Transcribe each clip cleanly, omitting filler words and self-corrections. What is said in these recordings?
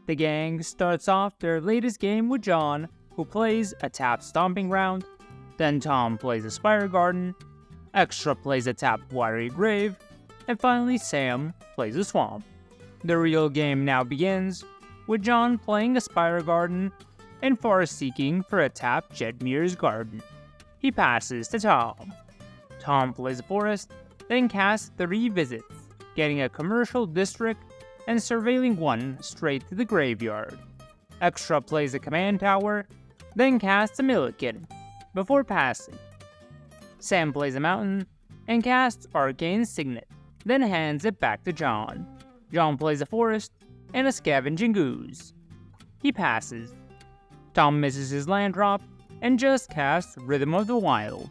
The gang starts off their latest game with John, who plays a tap stomping ground. Then Tom plays a Spire Garden. Extra plays a tap watery grave. And finally Sam plays a swamp. The real game now begins, with John playing a Spire Garden and Forest seeking for a tap Jedmir's Garden. He passes to Tom. Tom plays a Forest, then casts 3 visits, getting a commercial district and surveilling 1 straight to the graveyard. Extra plays a command tower, then casts a Milliken, before passing. Sam plays a mountain, and casts Arcane Signet, then hands it back to John. John plays a forest, and a Scavenging Ooze. He passes. Tom misses his land drop, and just casts Rhythm of the Wild,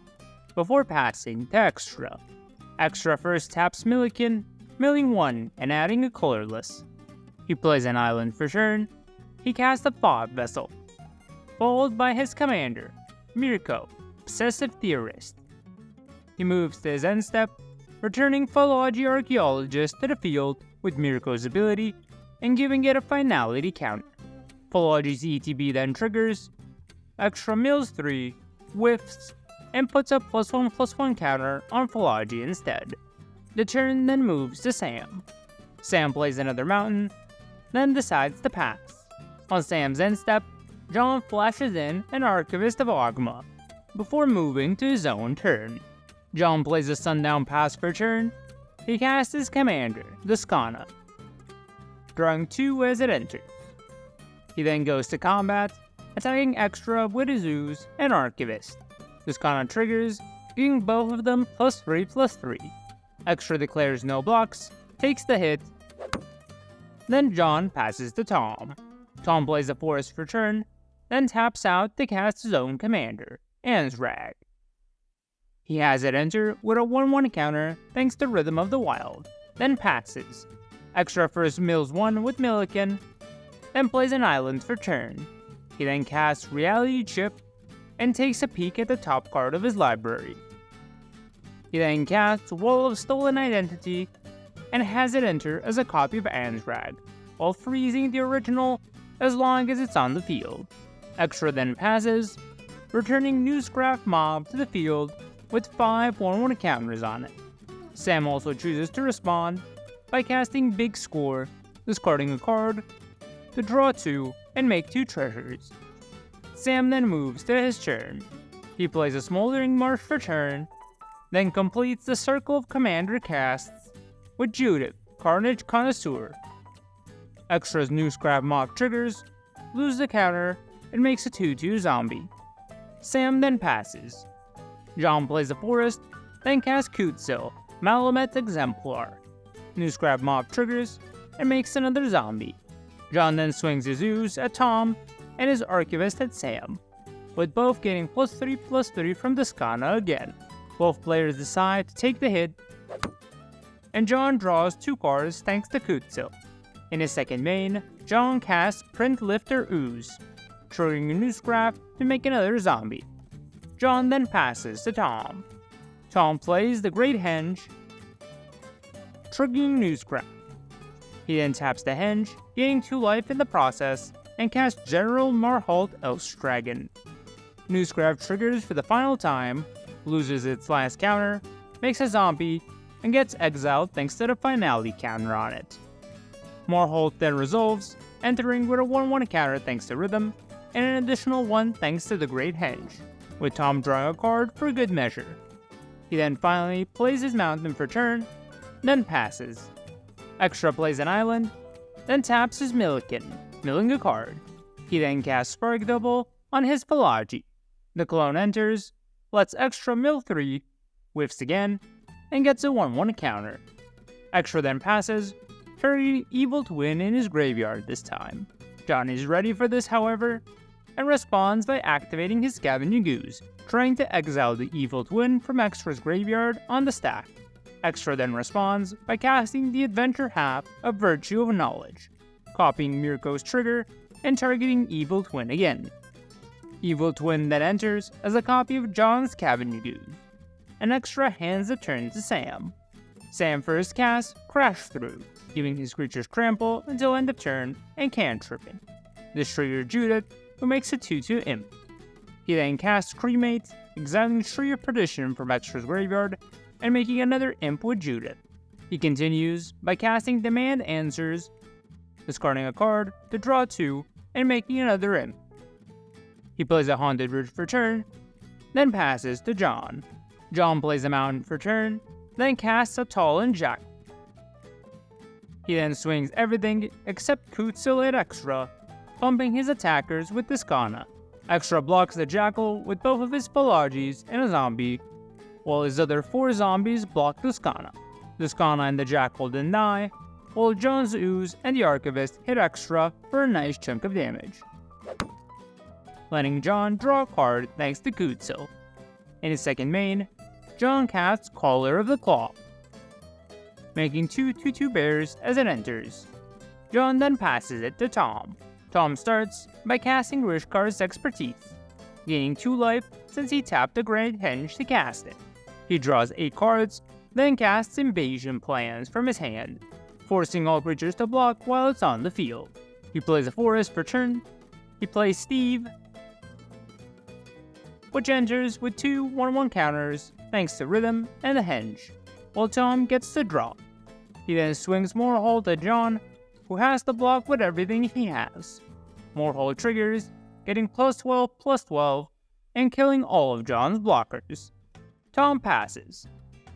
before passing to Extra. Extra first taps Milliken, milling 1 and adding a colorless. He plays an island for turn. He casts a Fog Vessel, followed by his commander, Mirko, Obsessive Theorist. He moves to his end step, returning Philology Archaeologist to the field with Mirko's ability and giving it a finality counter. Philology's ETB then triggers. Extra mills 3, whiffs, and puts a +1/+1 counter on Philology instead. The turn then moves to Sam. Sam plays another mountain, then decides to pass. On Sam's end step, John flashes in an Archivist of Ogma, before moving to his own turn. John plays a Sundown Pass for turn. He casts his commander, Duskana, drawing 2 as it enters. He then goes to combat, attacking Extra with his Ooze and Archivist. Duskana triggers, giving both of them +3/+3. Extra declares no blocks, takes the hit. Then John passes to Tom. Tom plays a forest for turn, then taps out to cast his own commander, Anzrag. He has it enter with a 1/1 counter thanks to Rhythm of the Wild, then passes. Extra first mills 1 with Milliken, then plays an island for turn. He then casts Reality Chip and takes a peek at the top card of his library. He then casts Wall of Stolen Identity and has it enter as a copy of Anzrag, while freezing the original as long as it's on the field. Extra then passes, returning Newscraft Mob to the field with 5 1/1 counters on it. Sam also chooses to respond by casting Big Score, discarding a card, to draw 2 and make 2 treasures. Sam then moves to his turn. He plays a Smoldering Marsh for turn, then completes the Circle of Commander casts with Judith, Carnage Connoisseur. Extra's Newscraft Mob triggers, loses the counter, and makes a 2/2 zombie. Sam then passes. John plays a forest, then casts Kutzil, Malamet Exemplar. Newscraft Mob triggers, and makes another zombie. John then swings his Ooze at Tom, and his Archivist at Sam, with both getting +3/+3 from Duskana again. Both players decide to take the hit, and John draws 2 cards thanks to Kutzil. In his second main, John casts Print Lifter Ooze, triggering a Newscraft to make another zombie. John then passes to Tom. Tom plays the Great Henge, triggering Newscraft. He then taps the Henge, gaining 2 life in the process, and casts General Marholt Elstragon. Newscraft triggers for the final time, loses its last counter, makes a zombie, and gets exiled thanks to the finality counter on it. Marholt then resolves, entering with a 1/1 counter thanks to Rhythm, and an additional 1 thanks to the Great Henge, with Tom drawing a card for good measure. He then finally plays his mountain for turn, then passes. Extra plays an island, then taps his Milliken, milling a card. He then casts Spark Double on his Philology. The clone enters, lets Extra mill 3, whiffs again, and gets a 1/1 counter. Extra then passes, turning Evil Twin in his graveyard this time. John is ready for this, however, and responds by activating his Scavenging Ooze, trying to exile the Evil Twin from Extra's graveyard on the stack. Extra then responds by casting the Adventure half of Virtue of Knowledge, copying Mirko's trigger and targeting Evil Twin again. Evil Twin then enters as a copy of John's Scavenging Ooze, and Extra hands the turn to Sam. Sam first casts Crash Through, giving his creatures trample until end of turn and cantripping. This triggers Judith, who makes a 2/2 imp. He then casts Cremate, exiling Tree of Perdition from Extra's graveyard, and making another imp with Judith. He continues by casting Demand Answers, discarding a card to draw 2, and making another imp. He plays a Haunted Ridge for turn, then passes to John. John plays a Mountain for turn, then casts a Tallinn Jackal. He then swings everything except Kutzil at Extra, pumping his attackers with Duskana. Extra blocks the Jackal with both of his Pelagies and a zombie, while his other 4 zombies block Duskana. Duskana and the Jackal then die, while John's Ooze and the Archivist hit Extra for a nice chunk of damage, letting John draw a card thanks to Kutzil. In his second main, John casts Caller of the Claw, making 2/2 bears as it enters. John then passes it to Tom. Tom starts by casting Rishkar's Expertise, gaining 2 life since he tapped a Grand Henge to cast it. He draws 8 cards, then casts Invasion Plans from his hand, forcing all creatures to block while it's on the field. He plays a Forest for turn. He plays Steve, which enters with 2 1/1 counters thanks to Rhythm and the Henge, while Tom gets to draw. He then swings Moorhold at John, who has to block with everything he has. Moorhold triggers, getting +12/+12, and killing all of John's blockers. Tom passes.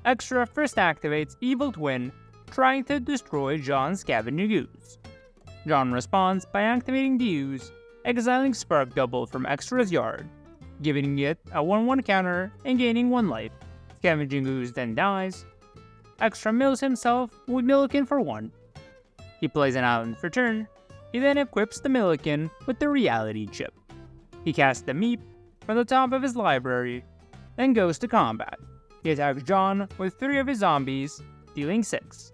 Extra first activates Evil Twin, trying to destroy John's Scavenging Ooze. John responds by activating the Ooze, exiling Spark Double from Extra's yard, giving it a 1/1 counter and gaining 1 life. Scavenging Ooze then dies. Extra mills himself with Milliken for 1. He plays an island for turn. He then equips the Milliken with the Reality Chip. He casts the Meep from the top of his library, then goes to combat. He attacks John with 3 of his zombies, dealing 6.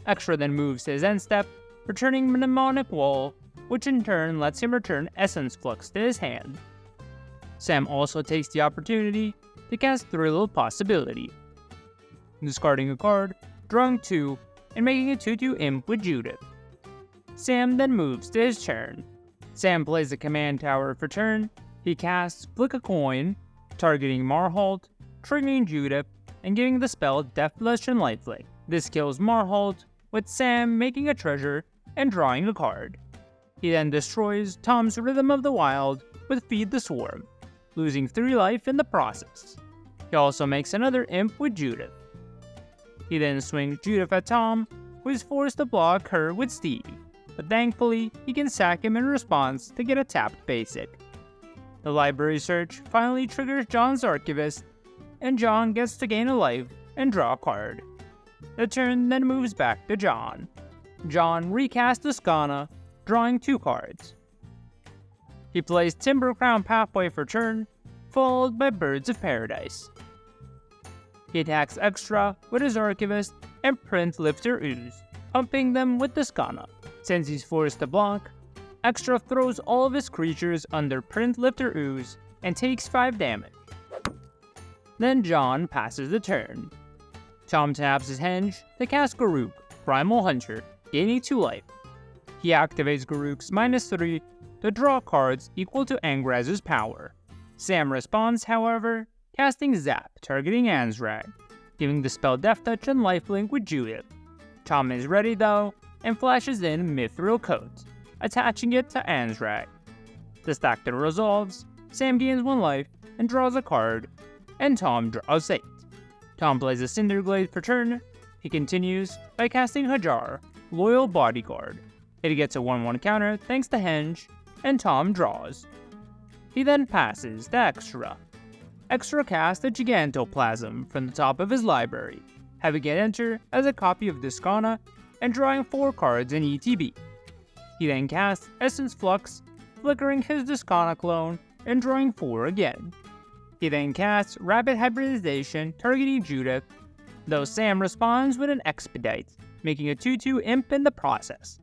Extra then moves to his end step, returning Mnemonic Wall, which in turn lets him return Essence Flux to his hand. Sam also takes the opportunity to cast Thrill of Possibility, discarding a card, drawing 2, and making a 2/2 imp with Judith. Sam then moves to his turn. Sam plays a Command Tower for turn. He casts Flick a Coin, targeting Marhold, triggering Judith, and giving the spell Deathless and Lifelink. This kills Marhold, with Sam making a treasure and drawing a card. He then destroys Tom's Rhythm of the Wild with Feed the Swarm, losing 3 life in the process. He also makes another imp with Judith. He then swings Judith at Tom, who is forced to block her with Steve, but thankfully he can sack him in response to get a tapped basic. The library search finally triggers John's Archivist, and John gets to gain a life and draw a card. The turn then moves back to John. John recasts Duskana, drawing 2 cards. He plays Timbercrown Pathway for turn, followed by Birds of Paradise. He attacks Extra with his Archivist and Print Lifter Ooze, pumping them with Duskana. Since he's forced to block, Extra throws all of his creatures under Print Lifter Ooze and takes 5 damage. Then John passes the turn. Tom taps his Henge to cast Garruk, Primal Hunter, gaining 2 life. He activates Garruk's -3 to draw cards equal to Angraz's power. Sam responds, however, casting Zap, targeting Anzrag, giving the spell Death Touch and Lifelink with Judith. Tom is ready though, and flashes in Mithril Coat, attaching it to Anzrag. The stack then resolves, Sam gains 1 life and draws a card, and Tom draws 8. Tom plays a Cinderglade for turn. He continues by casting Hajar, Loyal Bodyguard. It gets a 1/1 counter thanks to Henge, and Tom draws. He then passes to Extra. Extra casts a Gigantoplasm from the top of his library, having it enter as a copy of Duskana and drawing 4 cards in ETB. He then casts Essence Flux, flickering his Duskana clone and drawing 4 again. He then casts Rapid Hybridization, targeting Judith, though Sam responds with an Expedite, making a 2/2 imp in the process.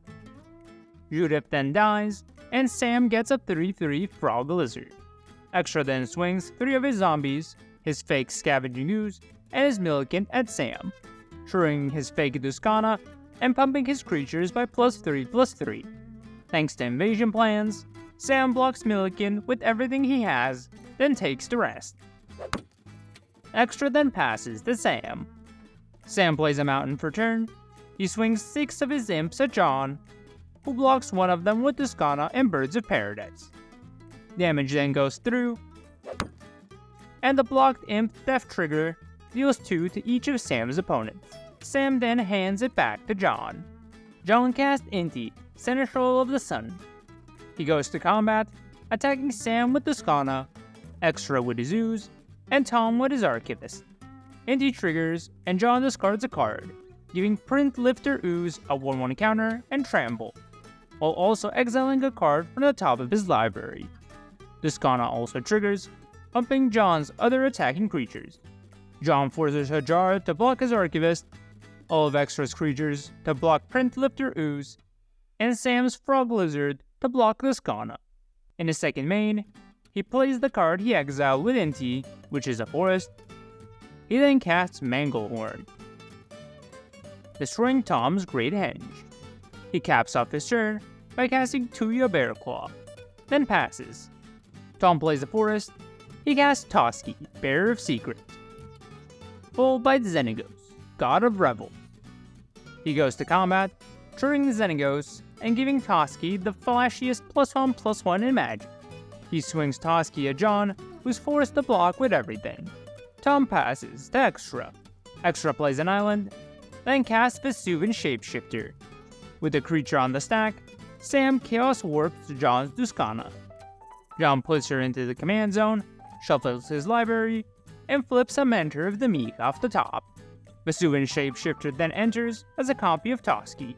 Judith then dies, and Sam gets a 3/3 Frog Lizard. Extra then swings 3 of his zombies, his fake Scavenging Ooze, and his Milliken at Sam, showing his fake Duskana and pumping his creatures by +3/+3. Thanks to invasion plans, Sam blocks Milliken with everything he has, then takes the rest. Extra then passes to Sam. Sam plays a mountain for turn. He swings 6 of his imps at John, who blocks one of them with Duskana and Birds of Paradise. Damage then goes through, and the blocked imp Death Trigger deals 2 to each of Sam's opponents. Sam then hands it back to John. John casts Inti, Seneschal of the Sun. He goes to combat, attacking Sam with Duskana, Extra with his Ooze, and Tom with his Archivist. Inti triggers, and John discards a card, giving Print Lifter Ooze a 1/1 counter and Trample, while also exiling a card from the top of his library. Duskana also triggers, pumping John's other attacking creatures. John forces Hajar to block his Archivist, all of Extra's creatures to block Print Lifter Ooze, and Sam's Frog Lizard to block Duskana. In his second main, he plays the card he exiled with Inti, which is a forest. He then casts Manglehorn, destroying Tom's Great Henge. He caps off his turn by casting Tuya Bearclaw, then passes. Tom plays a forest. He casts Toski, Bearer of Secrets, followed by Xenagos, God of Revel. He goes to combat, triggering the Xenagos and giving Toski the flashiest +1/+1 in Magic. He swings Toski at John, who's forced to block with everything. Tom passes to Extra. Extra plays an island, then casts Vesuvian Shapeshifter. With the creature on the stack, Sam Chaos Warps John's Duskana. John puts her into the command zone, shuffles his library, and flips a Mentor of the Meek off the top. Vesuvian Shapeshifter then enters as a copy of Toski.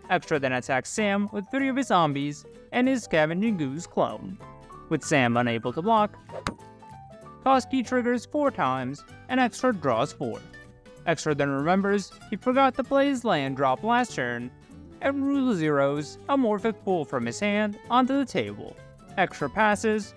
Extra then attacks Sam with 3 of his zombies and his Scavenging Goose clone. With Sam unable to block, Toski triggers 4 times, and Extra draws 4. Extra then remembers he forgot to play his land drop last turn, and Rule zeros a Morphic Pool from his hand onto the table. Extra passes,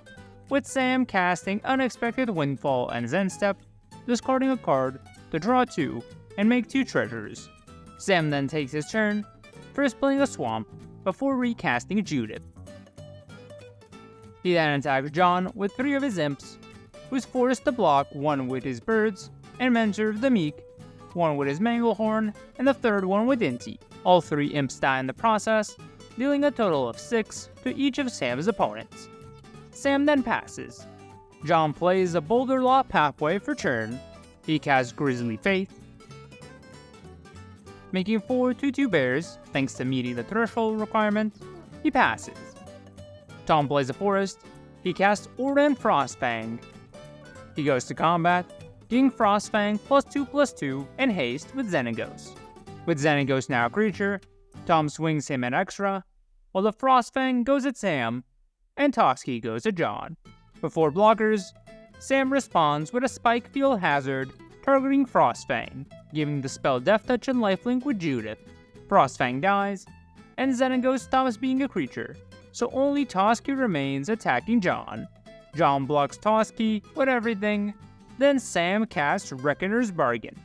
with Sam casting Unexpected Windfall and Zen Step, discarding a card to draw 2 and make 2 treasures. Sam then takes his turn, first playing a Swamp, before recasting Judith. He then attacks John with 3 of his imps, who's forced to block 1 with his birds and Mentor of the Meek, 1 with his Manglehorn, and the 3rd one with Inti. All 3 imps die in the process, dealing a total of 6 to each of Sam's opponents. Sam then passes. John plays a Boulder Lot Pathway for turn. He casts Grisly Faith, making 4 2/2 bears thanks to meeting the threshold requirement. He passes. Tom plays a forest. He casts Ordan Frostfang. He goes to combat, giving Frostfang +2/+2 and haste with Xenagos. With Xenagos now a creature, Tom swings him at Extra, while the Frostfang goes at Sam, and Toski goes at John. Before blockers, Sam responds with a Spike Field Hazard targeting Frostfang, giving the spell Death Touch and Lifelink with Judith. Frostfang dies, and Xenagos stops being a creature, so only Toski remains attacking John. John blocks Toski with everything, then Sam casts Reckoner's Bargain,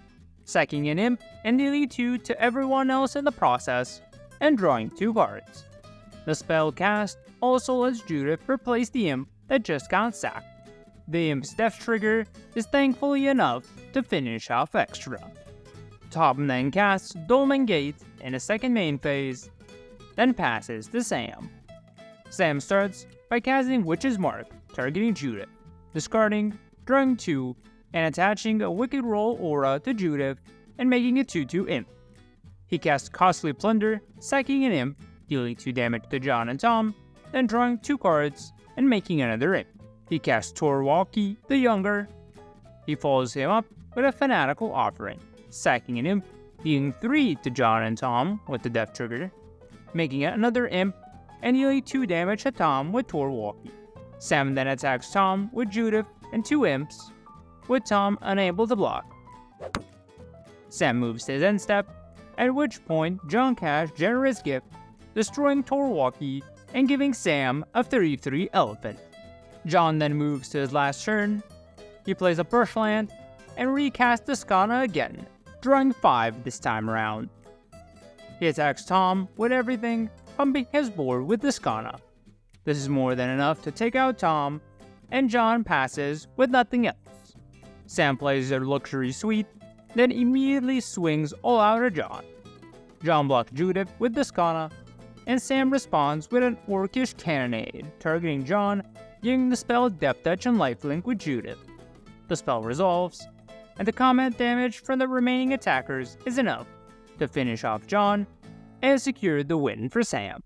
sacking an imp and dealing 2 to everyone else in the process, and drawing 2 cards. The spell cast also lets Judith replace the imp that just got sacked. The imp's death trigger is thankfully enough to finish off Extra. Tom then casts Dolmen Gate in a second main phase, then passes to Sam. Sam starts by casting Witch's Mark, targeting Judith, discarding, drawing 2, and attaching a Wicked Roll Aura to Judith and making a 2/2 imp. He casts Costly Plunder, sacking an imp, dealing 2 damage to John and Tom, then drawing 2 cards and making another imp. He casts Torwalkie the Younger. He follows him up with a Fanatical Offering, sacking an imp, dealing 3 to John and Tom with the death trigger, making another imp, and dealing 2 damage to Tom with Torwalkie. Sam then attacks Tom with Judith and 2 imps, with Tom unable to block. Sam moves to his end step, at which point John casts Generous Gift, destroying Torwalkie and giving Sam a 3/3 elephant. John then moves to his last turn. He plays a Bushland and recasts Duskana again, drawing 5 this time around. He attacks Tom with everything, pumping his board with Duskana. This is more than enough to take out Tom, and John passes with nothing else. Sam plays their luxury suite, then immediately swings all out at John. John blocks Judith with Duskana, and Sam responds with an orcish cannonade, targeting John, giving the spell Death Touch and Lifelink with Judith. The spell resolves, and the combat damage from the remaining attackers is enough to finish off John and secure the win for Sam.